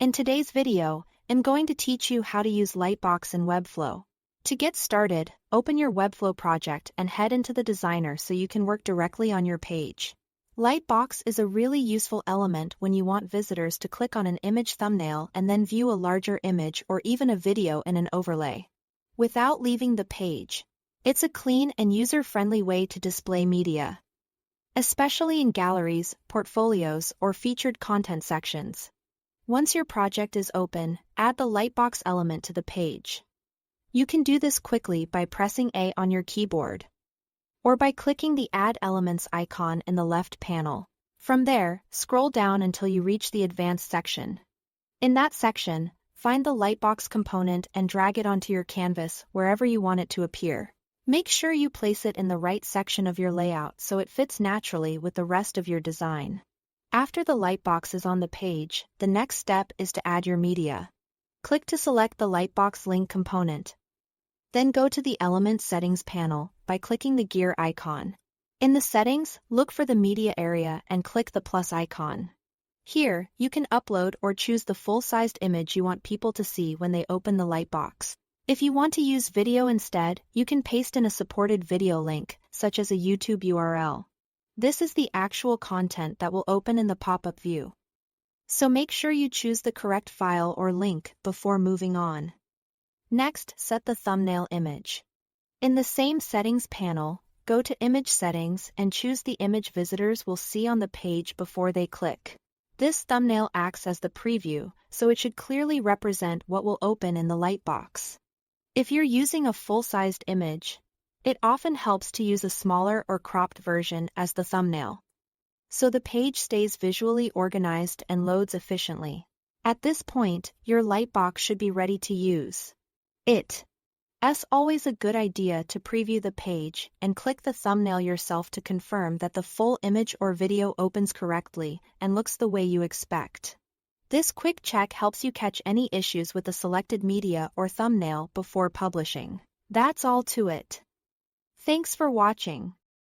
In today's video, I'm going to teach you how to use Lightbox in Webflow. To get started, open your Webflow project and head into the designer so you can work directly on your page. Lightbox is a really useful element when you want visitors to click on an image thumbnail and then view a larger image or even a video in an overlay without leaving the page. It's a clean and user-friendly way to display media, especially in galleries, portfolios, or featured content sections. Once your project is open, add the Lightbox element to the page. You can do this quickly by pressing A on your keyboard, or by clicking the Add Elements icon in the left panel. From there, scroll down until you reach the Advanced section. In that section, find the Lightbox component and drag it onto your canvas wherever you want it to appear. Make sure you place it in the right section of your layout so it fits naturally with the rest of your design. After the Lightbox is on the page, the next step is to add your media. Click to select the Lightbox link component. Then go to the Element Settings panel by clicking the gear icon. In the settings, look for the media area and click the plus icon. Here, you can upload or choose the full-sized image you want people to see when they open the Lightbox. If you want to use video instead, you can paste in a supported video link, such as a YouTube URL. This is the actual content that will open in the pop-up view. So make sure you choose the correct file or link before moving on. Next, set the thumbnail image. In the same Settings panel, go to Image Settings and choose the image visitors will see on the page before they click. This thumbnail acts as the preview, so it should clearly represent what will open in the Lightbox. If you're using a full-sized image, it often helps to use a smaller or cropped version as the thumbnail, so the page stays visually organized and loads efficiently. At this point, your Lightbox should be ready to use. It's always a good idea to preview the page and click the thumbnail yourself to confirm that the full image or video opens correctly and looks the way you expect. This quick check helps you catch any issues with the selected media or thumbnail before publishing. That's all to it. Thanks for watching.